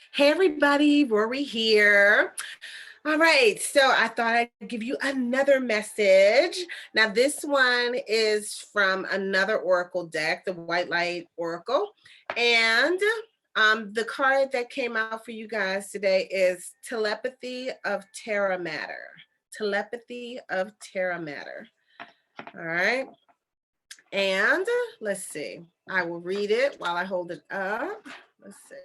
Hey everybody, Rorree here. All right, so I thought I'd give you another message. Now, this one is from another Oracle deck, the White Light Oracle. And the card that came out for you guys today is Telepathy of Terra Matter. Telepathy of Terra Matter. All right. And let's see. I will read it while I hold it up. Let's see.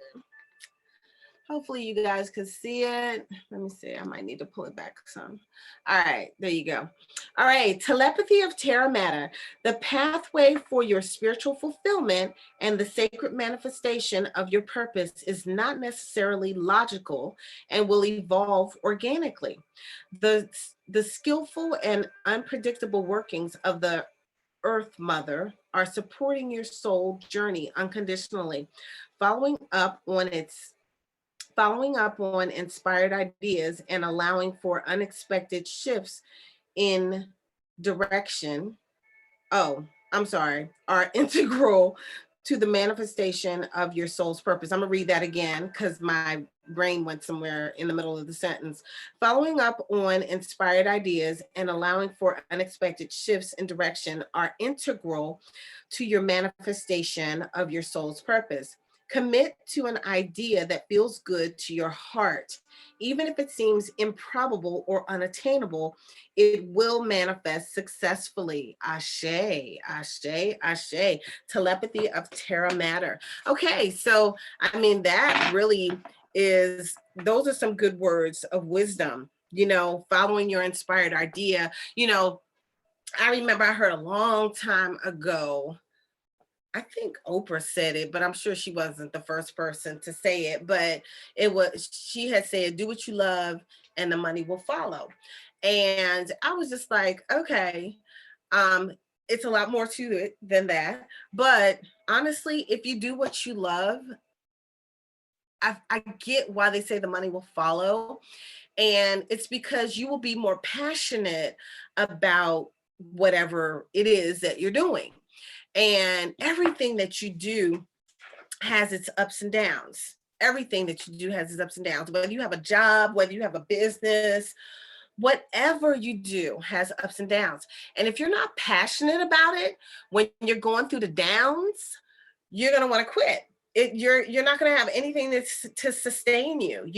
Hopefully you guys can see it. Let me see. I might need to pull it back some. All right, there you go. All right, telepathy of Terra Matter, the pathway for your spiritual fulfillment and the sacred manifestation of your purpose is not necessarily logical and will evolve organically. The, the skillful and unpredictable workings of the Earth Mother are supporting your soul journey unconditionally, following up on its following up on inspired ideas and allowing for unexpected shifts in direction. Oh, I'm sorry, are integral to the manifestation of your soul's purpose. I'm gonna read that again because my brain went somewhere in the middle of the sentence. Following up on inspired ideas and allowing for unexpected shifts in direction are integral to your manifestation of your soul's purpose. Commit to an idea that feels good to your heart. Even if it seems improbable or unattainable, it will manifest successfully. Ashe, ashe, ashe. Telepathy of Terra Matter. Okay, so I mean, that really is, those are some good words of wisdom, following your inspired idea. I remember I heard a long time ago, I think Oprah said it, but I'm sure she wasn't the first person to say it. But she had said, do what you love and the money will follow. And I was just like, okay, it's a lot more to it than that. But honestly, if you do what you love, I get why they say the money will follow. And it's because you will be more passionate about whatever it is that you're doing. And everything that you do has its ups and downs. Everything that you do has its ups and downs. Whether you have a job, whether you have a business, whatever you do has ups and downs. And if you're not passionate about it, when you're going through the downs, you're going to want to quit. You're not going to have anything to sustain you.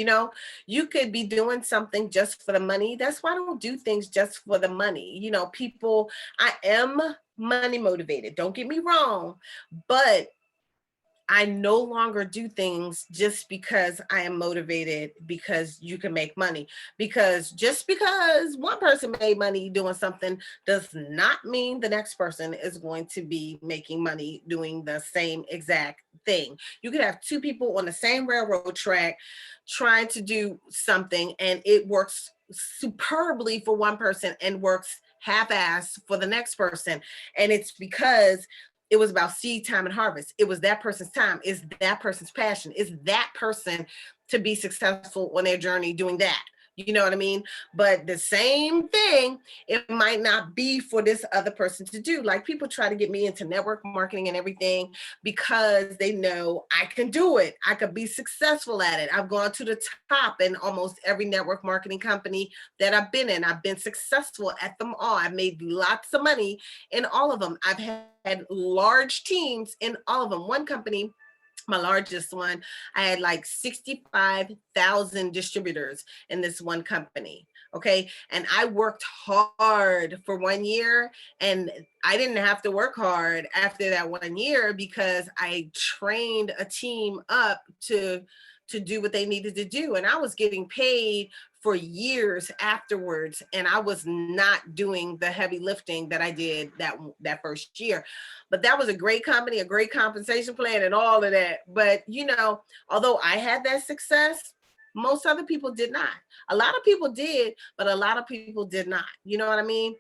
You could be doing something just for the money. That's why I don't do things just for the money. People, I am money motivated, don't get me wrong, but I no longer do things just because I am motivated because you can make money. Because just because one person made money doing something does not mean the next person is going to be making money doing the same exact thing. You could have two people on the same railroad track trying to do something and it works superbly for one person and works half-assed for the next person. And it's because it was about seed time and harvest. It was that person's time. It's that person's passion. It's that person to be successful on their journey doing that. You know what I mean? But the same thing, it might not be for this other person to do. Like people try to get me into network marketing and everything because they know I can do it. I could be successful at it. I've gone to the top in almost every network marketing company that I've been in. I've been successful at them all. I've made lots of money in all of them. I've had large teams in all of them. One company, my largest one, I had like 65,000 distributors in this one company. Okay. And I worked hard for 1 year and I didn't have to work hard after that 1 year because I trained a team up to do what they needed to do. And I was getting paid for years afterwards. And I was not doing the heavy lifting that I did that first year. But that was a great company, a great compensation plan and all of that. But, although I had that success, most other people did not. A lot of people did, but a lot of people did not. You know what I mean?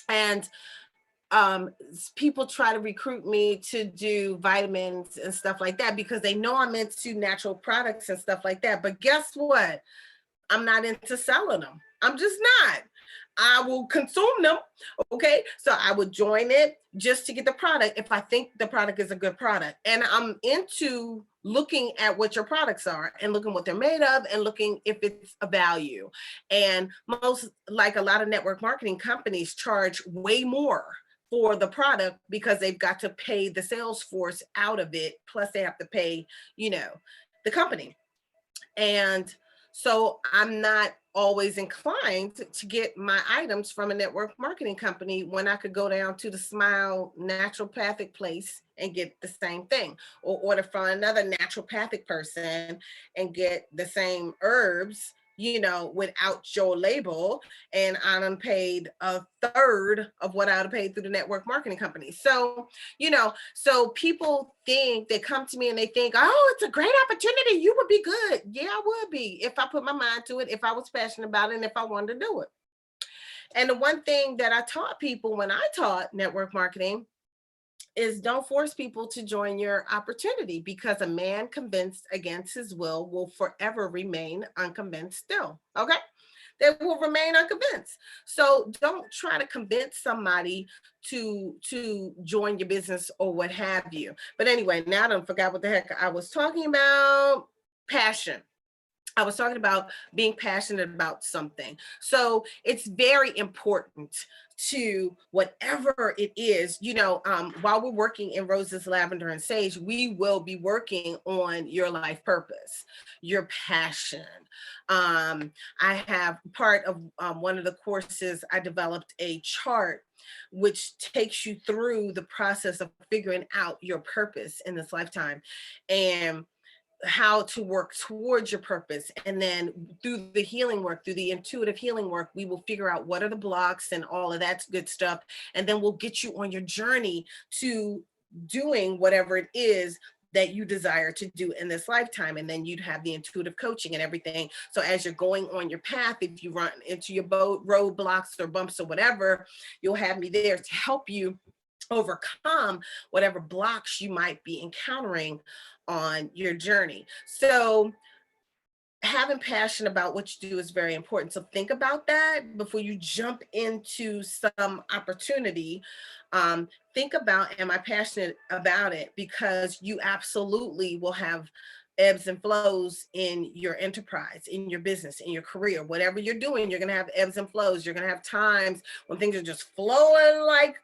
And people try to recruit me to do vitamins and stuff like that because they know I'm into natural products and stuff like that. But guess what? I'm not into selling them. I'm just not. I will consume them. Okay. So I would join it just to get the product if I think the product is a good product. And I'm into looking at what your products are and looking what they're made of and looking if it's a value. And most, like a lot of network marketing companies, charge way more for the product because they've got to pay the sales force out of it. Plus, they have to pay, you know, the company. And so I'm not always inclined to get my items from a network marketing company when I could go down to the Smile naturopathic place and get the same thing, or order from another naturopathic person and get the same herbs, you know, without your label. And I done paid a third of what I would have paid through the network marketing company. So, you know, so people think, they come to me and they think, oh, it's a great opportunity. You would be good. Yeah, I would be if I put my mind to it, if I was passionate about it, and if I wanted to do it. And the one thing that I taught people when I taught network marketing is don't force people to join your opportunity, because a man convinced against his will forever remain unconvinced still. Okay. They will remain unconvinced. So don't try to convince somebody to join your business or what have you. But anyway, now I don't forgot what the heck I was talking about. Passion. I was talking about being passionate about something. So it's very important to whatever it is, you know, while we're working in Roses, Lavender, and Sage, we will be working on your life purpose, your passion. I have part of one of the courses, I developed a chart which takes you through the process of figuring out your purpose in this lifetime. And how to work towards your purpose. And then through the healing work, through the intuitive healing work, we will figure out what are the blocks and all of that good stuff. And then we'll get you on your journey to doing whatever it is that you desire to do in this lifetime. And then you'd have the intuitive coaching and everything. So as you're going on your path, if you run into your roadblocks or bumps or whatever, you'll have me there to help you overcome whatever blocks you might be encountering on your journey. So having passion about what you do is very important. So think about that before you jump into some opportunity. Think about, am I passionate about it? Because you absolutely will have ebbs and flows in your enterprise, in your business, in your career, whatever you're doing, you're going to have ebbs and flows. You're going to have times when things are just flowing like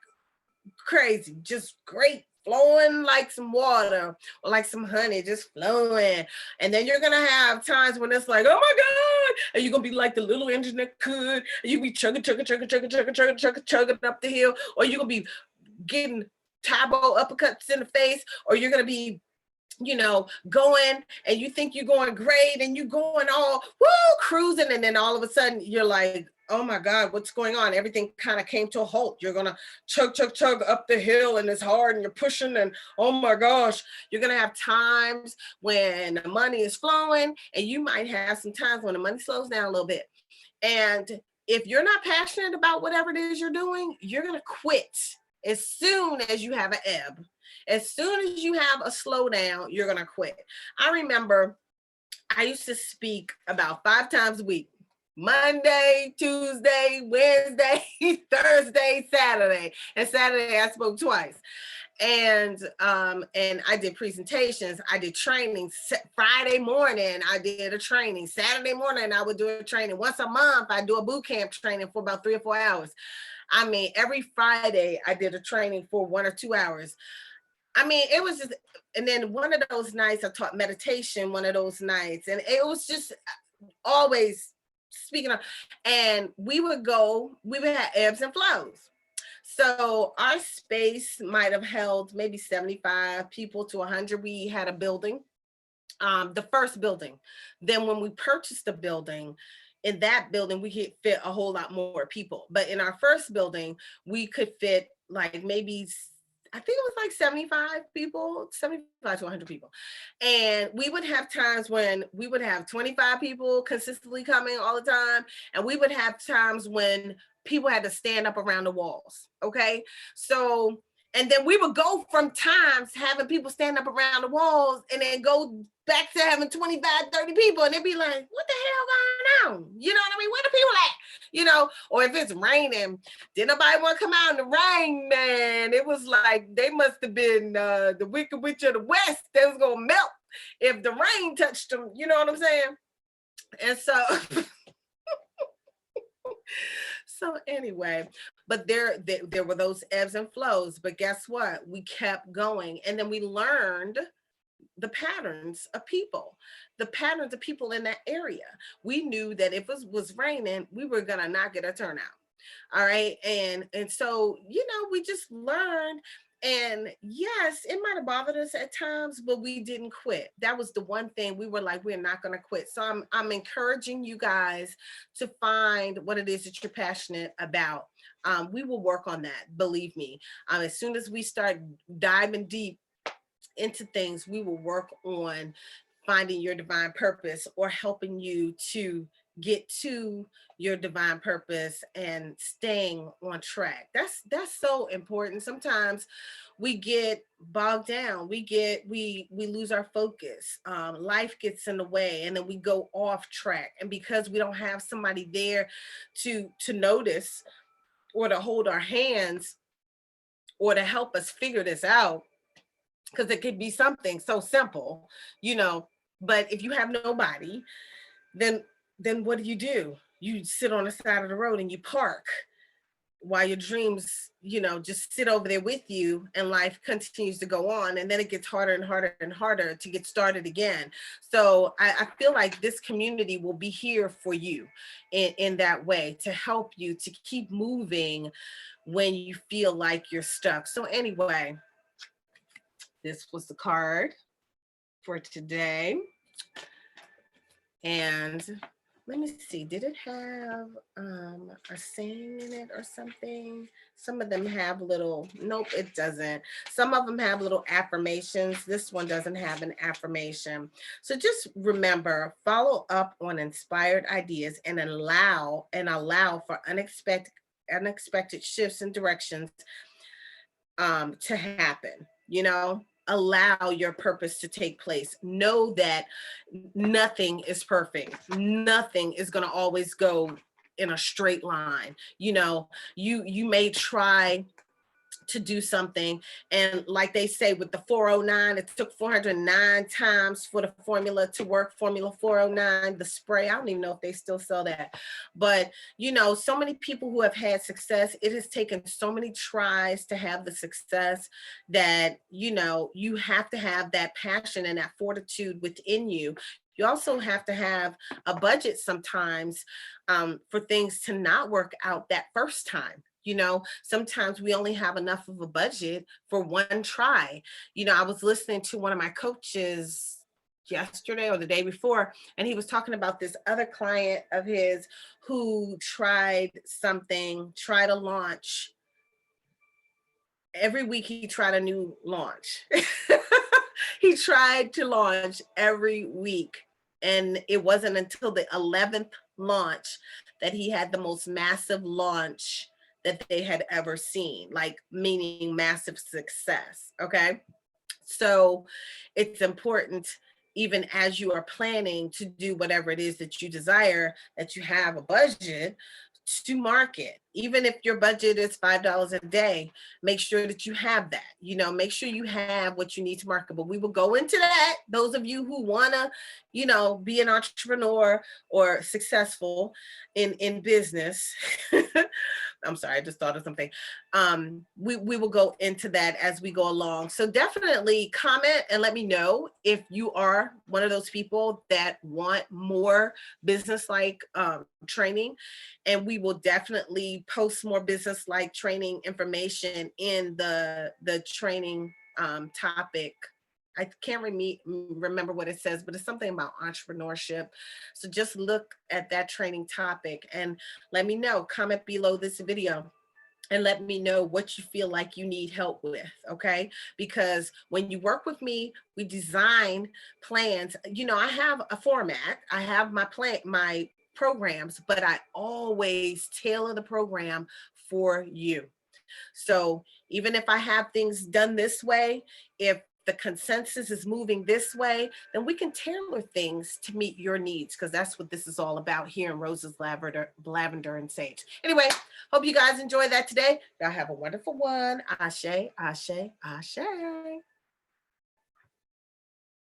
crazy, just great, flowing like some water or like some honey, just flowing. And then you're gonna have times when it's like, oh my God, and you're gonna be like the little engine that could, and you be chugging, chugging, chugging, chugging, chugging, chugging, chugging, chugging up the hill, or you're gonna be getting Tabo uppercuts in the face, or you're gonna be, you know, going and you think you're going great and you going all woo cruising, and then all of a sudden you're like, oh my God, what's going on? Everything kind of came to a halt. You're gonna chug, chug, chug up the hill and it's hard and you're pushing, and oh my gosh, you're gonna have times when the money is flowing, and you might have some times when the money slows down a little bit. And if you're not passionate about whatever it is you're doing, you're gonna quit as soon as you have an ebb. As soon as you have a slowdown, you're going to quit. I remember I used to speak about 5 times a week: Monday, Tuesday, Wednesday, Thursday, Saturday. And Saturday I spoke twice. And I did presentations, I did trainings. Friday morning I did a training. Saturday morning I would do a training. Once a month I do a boot camp training for about 3 or 4 hours. I mean, every Friday I did a training for 1 or 2 hours. I mean, it was just, and then one of those nights I taught meditation, one of those nights, and it was just always speaking of, and we would have ebbs and flows. So our space might have held maybe 75 people to 100. We had a building, the first building. Then when we purchased the building, in that building, we could fit a whole lot more people. But in our first building, we could fit like maybe, I think it was like 75 people, 75 to 100 people. And we would have times when we would have 25 people consistently coming all the time. And we would have times when people had to stand up around the walls. Okay. So And then we would go from times having people stand up around the walls and then go back to having 25, 30 people. And they'd be like, what the hell going on? You know what I mean? Where the people at? You know, or if it's raining, did nobody want to come out in the rain, man? It was like they must have been the Wicked Witch of the West. They was going to melt if the rain touched them. You know what I'm saying? And so... So anyway, but there were those ebbs and flows, but guess what? We kept going, and then we learned the patterns of people, the patterns of people in that area. We knew that if it was raining, we were gonna not get a turnout. All right. And so, we just learned. And yes, it might have bothered us at times, but we didn't quit. That was the one thing we were like, we're not going to quit. So I'm encouraging you guys to find what it is that you're passionate about. We will work on that. Believe me. As soon as we start diving deep into things, we will work on finding your divine purpose or helping you to get to your divine purpose and staying on track. That's so important. Sometimes we get bogged down. We lose our focus. Life gets in the way, and then we go off track. And because we don't have somebody there to notice or to hold our hands or to help us figure this out, because it could be something so simple, but if you have nobody, then what do? You sit on the side of the road and you park while your dreams, just sit over there with you, and life continues to go on. And then it gets harder and harder and harder to get started again. So I feel like this community will be here for you in that way, to help you to keep moving when you feel like you're stuck. So anyway, this was the card for today. And let me see, did it have a saying in it or something? Some of them have nope, it doesn't. Some of them have little affirmations. This one doesn't have an affirmation. So just remember, follow up on inspired ideas and allow for unexpected shifts and directions to happen. Allow your purpose to take place. Know that nothing is perfect. Nothing is going to always go in a straight line. You may try to do something, and like they say with the 409, it took 409 times for the formula to work. Formula 409, the spray. I don't even know if they still sell that, but so many people who have had success, it has taken so many tries to have the success that you have to have that passion and that fortitude within you. You also have to have a budget sometimes for things to not work out that first time. Sometimes we only have enough of a budget for one try. I was listening to one of my coaches yesterday or the day before, and he was talking about this other client of his who tried a launch. Every week he tried a new launch. He tried to launch every week. And it wasn't until the 11th launch that he had the most massive launch that they had ever seen, like meaning massive success. Okay. So it's important, even as you are planning to do whatever it is that you desire, that you have a budget to market. Even if your budget is $5 a day, make sure that you have that. Make sure you have what you need to market. But we will go into that. Those of you who want to, be an entrepreneur or successful in business. I'm sorry, I just thought of something. We will go into that as we go along. So definitely comment and let me know if you are one of those people that want more business-like training. And we will definitely post more business-like training information in the training topic. I can't remember what it says, but it's something about entrepreneurship. So just look at that training topic and let me know. Comment below this video and let me know what you feel like you need help with, okay? Because when you work with me, we design plans. I have a format. I have my programs, but I always tailor the program for you. So Even if I have things done this way, if the consensus is moving this way, then we can tailor things to meet your needs, because that's what this is all about here in Roses, Lavender, and Sage. Anyway, hope you guys enjoy that today. Y'all have a wonderful one. Ashe, ashe, ashe.